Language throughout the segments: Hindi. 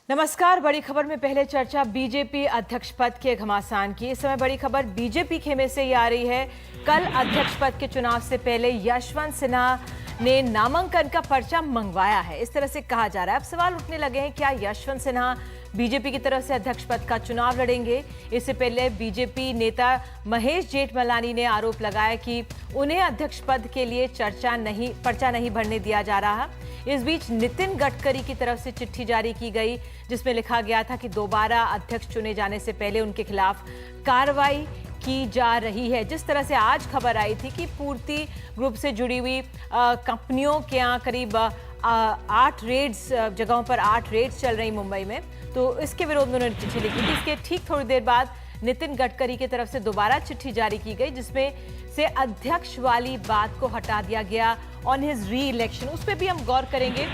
नमस्कार। बड़ी खबर में पहले चर्चा बीजेपी अध्यक्ष पद के घमासान की। इस समय बड़ी खबर बीजेपी खेमे से ही आ रही है। कल अध्यक्ष पद के चुनाव से पहले यशवंत सिन्हा ने नामांकन का पर्चा मंगवाया है, इस तरह से कहा जा रहा है। अब सवाल उठने लगे हैं, क्या यशवंत सिन्हा बीजेपी की तरफ से अध्यक्ष पद का चुनाव लड़ेंगे? इससे पहले बीजेपी नेता महेश जेठमलानी ने आरोप लगाया कि उन्हें अध्यक्ष पद के लिए पर्चा नहीं भरने दिया जा रहा। इस बीच नितिन गडकरी की तरफ से चिट्ठी जारी की गई, जिसमें लिखा गया था कि दोबारा अध्यक्ष चुने जाने से पहले उनके खिलाफ कार्रवाई की जा रही है। जिस तरह से आज खबर आई थी कि पूर्ति ग्रुप से जुड़ी हुई कंपनियों के यहाँ करीब 8 रेड्स जगहों पर 8 रेड्स चल रही मुंबई में, तो इसके विरोध में उन्होंने चिट्ठी लिखी थी। इसके ठीक थोड़ी देर बाद नितिन गडकरी की तरफ से दोबारा चिट्ठी जारी की गई, जिसमें से अध्यक्ष वाली बात को हटा दिया गया ऑन हिज री इलेक्शन। उस पर भी हम गौर करेंगे।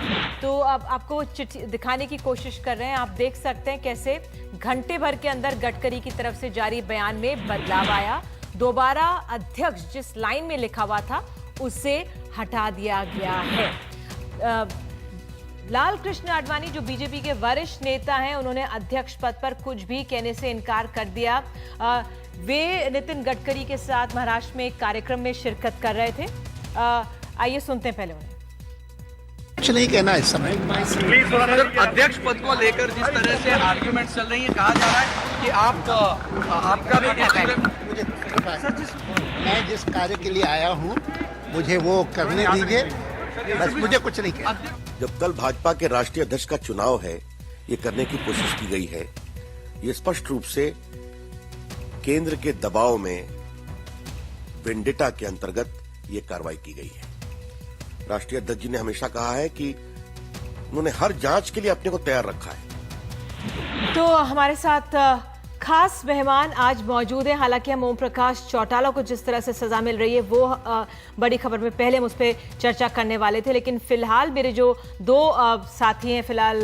तो अब आपको चिट्ठी दिखाने की कोशिश कर रहे हैं। आप देख सकते हैं कैसे घंटे भर के अंदर गडकरी की तरफ से जारी बयान में बदलाव आया। दोबारा अध्यक्ष जिस लाइन में लिखा हुआ था उसे हटा दिया गया है। लाल कृष्ण आडवाणी जो बीजेपी के वरिष्ठ नेता हैं, उन्होंने अध्यक्ष पद पर कुछ भी कहने से इनकार कर दिया। वे नितिन गडकरी के साथ महाराष्ट्र में एक कार्यक्रम में शिरकत कर रहे थे। आइए सुनते हैं पहले उन्हें। कुछ नहीं कहना इस समय। अध्यक्ष पद को लेकर जिस तरह से आर्ग्यूमेंट चल रही है, कहा जा रहा है कि आपका मैं जिस कार्य के लिए आया हूँ मुझे वो करने दीजिए, बस मुझे कुछ नहीं कहना। जब कल भाजपा के राष्ट्रीय अध्यक्ष का चुनाव है, ये करने की कोशिश की गई है। ये स्पष्ट रूप से केंद्र के दबाव में वेंडेटा के अंतर्गत ये कार्रवाई की गई है। राष्ट्रीय अध्यक्ष जी ने हमेशा कहा है कि उन्होंने हर जांच के लिए अपने को तैयार रखा है। तो हमारे साथ खास मेहमान आज मौजूद हैं। हालांकि हम ओम प्रकाश चौटाला को जिस तरह से सजा मिल रही है वो बड़ी खबर में पहले हम उस पर चर्चा करने वाले थे, लेकिन फिलहाल मेरे जो दो साथी हैं फिलहाल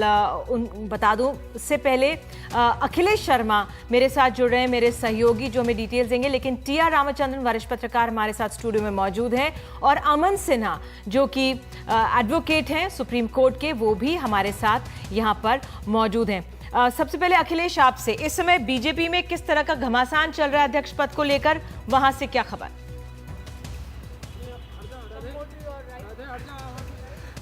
बता दूं उससे पहले अखिलेश शर्मा मेरे साथ जुड़ रहे हैं, मेरे सहयोगी जो हमें डिटेल्स देंगे। लेकिन टी.आर. रामचंद्रन वरिष्ठ पत्रकार हमारे साथ स्टूडियो में मौजूद हैं, और अमन सिन्हा जो कि एडवोकेट हैं सुप्रीम कोर्ट के, वो भी हमारे साथ यहाँ पर मौजूद हैं। सबसे पहले अखिलेश आपसे, इस समय बीजेपी में किस तरह का घमासान चल रहा है अध्यक्ष पद को लेकर, वहां से क्या खबर?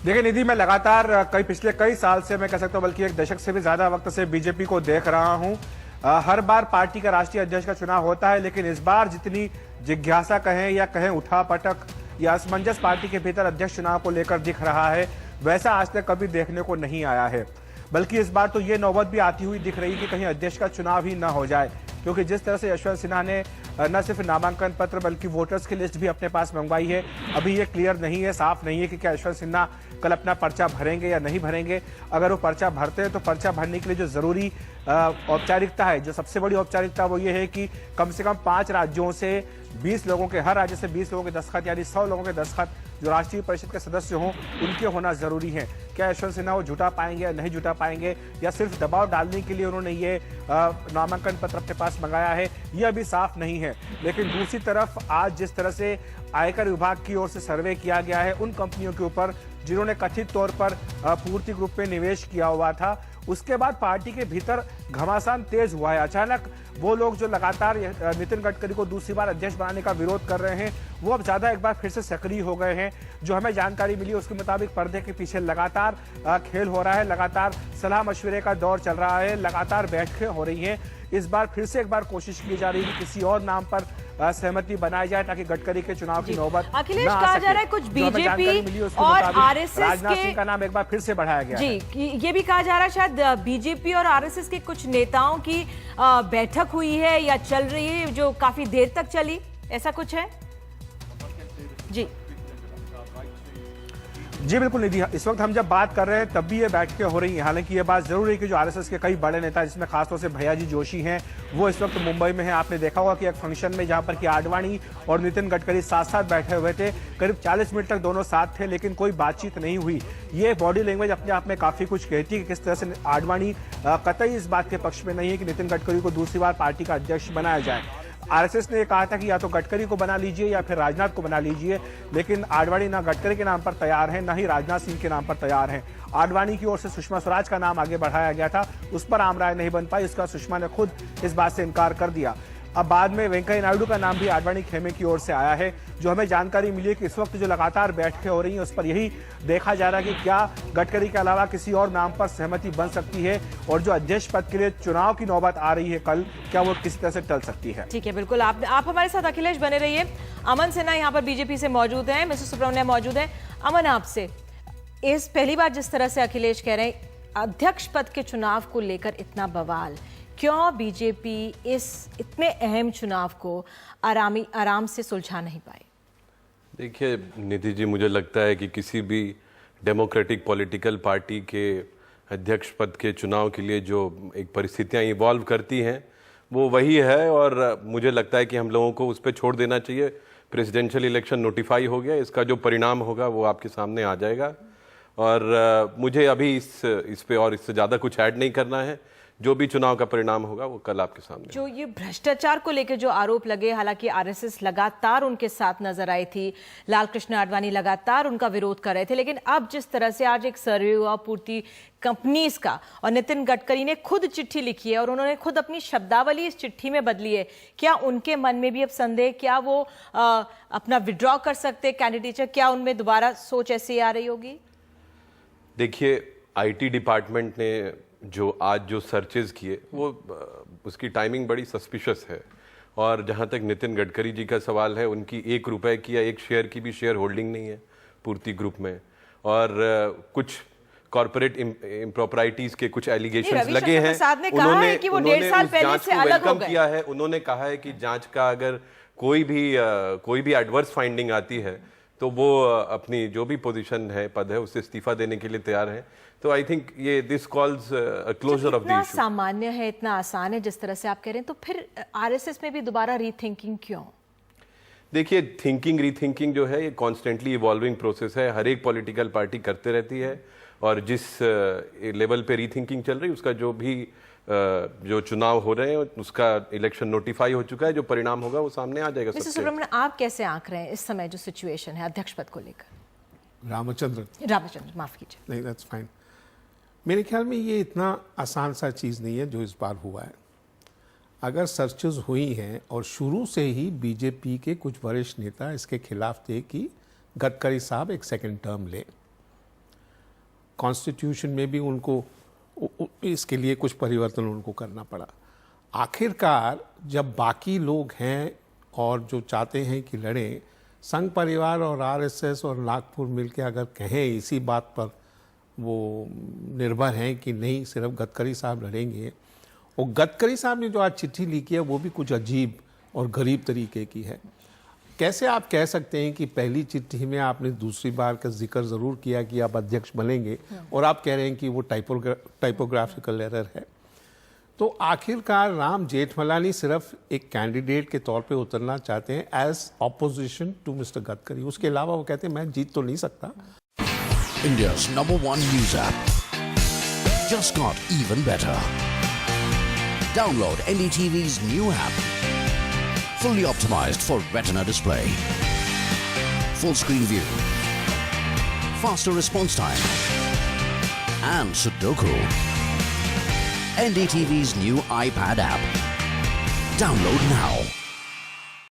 देखिए निधि, मैं लगातार पिछले कई साल से, मैं कह सकता हूं बल्कि एक दशक से भी ज्यादा वक्त से बीजेपी को देख रहा हूं। हर बार पार्टी का राष्ट्रीय अध्यक्ष का चुनाव होता है, लेकिन इस बार जितनी जिज्ञासा कहें या कहें उठापटक या असमंजस पार्टी के भीतर अध्यक्ष चुनाव को लेकर दिख रहा है, वैसा आज तक कभी देखने को नहीं आया है। बल्कि इस बार तो ये नौबत भी आती हुई दिख रही कि कहीं अध्यक्ष का चुनाव ही ना हो जाए, क्योंकि जिस तरह से यशवंत सिन्हा ने न सिर्फ नामांकन पत्र बल्कि वोटर्स की लिस्ट भी अपने पास मंगवाई है। अभी ये क्लियर नहीं है, साफ नहीं है कि क्या यशवंत सिन्हा कल अपना पर्चा भरेंगे या नहीं भरेंगे। अगर वो पर्चा भरते हैं तो पर्चा भरने के लिए जो जरूरी औपचारिकता है, जो सबसे बड़ी औपचारिकता वो ये है कि कम से कम 5 राज्यों से 20 लोगों के, हर राज्य से 20 लोगों के दस्तखत, यानी 100 लोगों के दस्तखत जो राष्ट्रीय परिषद के सदस्य हों उनके होना जरूरी है। क्या यशवंत सिन्हा वो जुटा पाएंगे या नहीं जुटा पाएंगे, या सिर्फ दबाव डालने के लिए उन्होंने ये नामांकन पत्र अपने पास मंगाया है, ये अभी साफ नहीं है। लेकिन दूसरी तरफ आज जिस तरह से आयकर विभाग की ओर से सर्वे किया गया है उन कंपनियों के ऊपर जिन्होंने कथित तौर पर पूर्ति ग्रुप में निवेश किया हुआ था, उसके बाद पार्टी के भीतर घमासान तेज हुआ है। अचानक वो लोग जो लगातार नितिन गडकरी को दूसरी बार अध्यक्ष बनाने का विरोध कर रहे हैं, वो अब ज्यादा एक बार फिर से सक्रिय हो गए हैं। जो हमें जानकारी मिली उसके मुताबिक पर्दे के पीछे लगातार खेल हो रहा है, लगातार सलाह मशवरे का दौर चल रहा है, लगातार बैठकें हो रही हैं। इस बार फिर से एक बार कोशिश की जा रही है कि किसी और नाम पर सहमति बनाई जाए ताकि गडकरी के चुनाव की नौबत अखिलेश, कहा जा रहा है कुछ बीजेपी और आरएसएस राजनाथ सिंह का नाम एक बार फिर से बढ़ाया गया जी। ये भी कहा जा रहा है शायद बीजेपी और आरएसएस के कुछ नेताओं की बैठक हुई है या चल रही है जो काफी देर तक चली, ऐसा कुछ है जी? जी बिल्कुल निधि, इस वक्त हम जब बात कर रहे हैं तब भी ये बैठकें हो रही हैं। हालांकि ये बात जरूर है कि जो आरएसएस के कई बड़े नेता, जिसमें खासतौर से भैयाजी जोशी हैं, वो इस वक्त मुंबई में हैं। आपने देखा होगा कि एक फंक्शन में जहां पर कि आडवाणी और नितिन गडकरी साथ साथ बैठे हुए थे, करीब 40 मिनट तक दोनों साथ थे, लेकिन कोई बातचीत नहीं हुई। ये बॉडी लैंग्वेज अपने आप में काफी कुछ कहती है कि किस तरह से आडवाणी कतई इस बात के पक्ष में नहीं है कि नितिन गडकरी को दूसरी बार पार्टी का अध्यक्ष बनाया जाए। आरएसएस ने कहा था कि या तो गडकरी को बना लीजिए या फिर राजनाथ को बना लीजिए, लेकिन आडवाणी ना गडकरी के नाम पर तैयार हैं, ना ही राजनाथ सिंह के नाम पर तैयार हैं। आडवाणी की ओर से सुषमा स्वराज का नाम आगे बढ़ाया गया था, उस पर आम राय नहीं बन पाई, इसका सुषमा ने खुद इस बात से इनकार कर दिया। अब बाद में वेंकैया नायडू का नाम भी आडवाणी खेमे की ओर से आया है। जो हमें जानकारी मिली है कि इस वक्त जो लगातार बैठकें हो रही हैं उस पर यही देखा जा रहा है कि क्या गडकरी के अलावा किसी और नाम पर सहमति बन सकती है, और जो अध्यक्ष पद के लिए चुनाव की नौबत आ रही है कल, क्या वो किसी तरह से टल सकती है। ठीक है, बिल्कुल। आप हमारे साथ अखिलेश बने रहिए। अमन सिन्हा यहाँ पर बीजेपी से मौजूद हैं, मिस्टर सुब्रमण्यम मौजूद हैं। अमन, आपसे इस पहली बार जिस तरह से अखिलेश कह रहे हैं अध्यक्ष पद के चुनाव को लेकर इतना बवाल, क्यों बीजेपी इस इतने अहम चुनाव को आराम से सुलझा नहीं पाई? देखिए निधि जी, मुझे लगता है कि किसी भी डेमोक्रेटिक पॉलिटिकल पार्टी के अध्यक्ष पद के चुनाव के लिए जो एक परिस्थितियां इवॉल्व करती हैं वो वही है, और मुझे लगता है कि हम लोगों को उस पर छोड़ देना चाहिए। प्रेसिडेंशियल इलेक्शन नोटिफाई हो गया, इसका जो परिणाम होगा वो आपके सामने आ जाएगा, और मुझे अभी इस पे और इससे ज़्यादा कुछ ऐड नहीं करना है। जो भी चुनाव का परिणाम होगा वो कल आपके सामने। जो ये भ्रष्टाचार को लेकर जो आरोप लगे, हालांकि आरएसएस लगातार उनके साथ नजर आई थी, लाल कृष्ण आडवाणी लगातार उनका विरोध कर रहे थे, लेकिन अब जिस तरह से आज एक सर्वे हुआ पूर्ति कंपनीज का, और नितिन गडकरी ने खुद चिट्ठी लिखी है और उन्होंने खुद अपनी शब्दावली इस चिट्ठी में बदली है, क्या उनके मन में भी अब संदेह, क्या वो अपना विड्रॉ कर सकते कैंडिडेचर, क्या उनमें दोबारा सोच ऐसी आ रही होगी? देखिए, आईटी डिपार्टमेंट ने जो सर्चेज किए वो उसकी टाइमिंग बड़ी सस्पिशियस है, और जहाँ तक नितिन गडकरी जी का सवाल है, उनकी 1 रुपए की या 1 शेयर की भी शेयर होल्डिंग नहीं है पूर्ति ग्रुप में, और कुछ कॉर्पोरेट इम्प्रॉपराइटीज के कुछ एलिगेशंस लगे हैं। उन्होंने कि वो 1.5 साल पहले से अलग हो गए किया है। उन्होंने कहा है कि जांच का अगर कोई भी एडवर्स फाइंडिंग आती है तो वो अपनी जो भी पोजीशन है, पद है, उससे इस्तीफा देने के लिए तैयार है। तो आई थिंक ये this calls a closure of the issue. सामान्य है, इतना आसान है जिस तरह से आप कह रहे हैं, तो फिर आरएसएस में भी दोबारा रीथिंकिंग क्यों? देखिए, रीथिंकिंग जो है ये कॉन्स्टेंटली इवॉल्विंग प्रोसेस है, हर एक पॉलिटिकल पार्टी करते रहती है, और जिस लेवल पे रीथिंकिंग चल रही है उसका जो चुनाव हो रहे हैं उसका इलेक्शन नोटिफाई हो चुका है, जो परिणाम होगा वो सामने आ जाएगा। मिस्टर सुब्रमण्यम, आप कैसे आंक रहे हैं इस समय जो सिचुएशन है अध्यक्ष पद को लेकर? रामचंद्र माफ कीजिए। नहीं, दैट्स फाइन। मेरे ख्याल में ये इतना आसान सा चीज़ नहीं है जो इस बार हुआ है। अगर सर्चेज हुई हैं और शुरू से ही बीजेपी के कुछ वरिष्ठ नेता इसके खिलाफ थे कि गडकरी साहब एक सेकंड टर्म लें, कॉन्स्टिट्यूशन में भी उनको इसके लिए कुछ परिवर्तन उनको करना पड़ा। आखिरकार जब बाकी लोग हैं और जो चाहते हैं कि लड़ें, संघ परिवार और आरएसएस और नागपुर मिलकर अगर कहें इसी बात पर वो निर्भर हैं कि नहीं सिर्फ गडकरी साहब लड़ेंगे, और गडकरी साहब ने जो आज चिट्ठी लिखी है वो भी कुछ अजीब और गरीब तरीके की है। कैसे आप कह सकते हैं कि पहली चिट्ठी में आपने दूसरी बार का जिक्र ज़रूर किया कि आप अध्यक्ष बनेंगे, और आप कह रहे हैं कि वो टाइपोग्राफिकल एरर है? तो आखिरकार राम जेठमलानी सिर्फ एक कैंडिडेट के तौर पे उतरना चाहते हैं as opposition to mister Gadkari. उसके अलावा वो कहते हैं मैं जीत तो नहीं सकता। India's #1 news app just got even better. Download NDTV's new app. Fully optimized for retina display. Full screen view. Faster response time. And Sudoku. NDTV's new iPad app. Download now.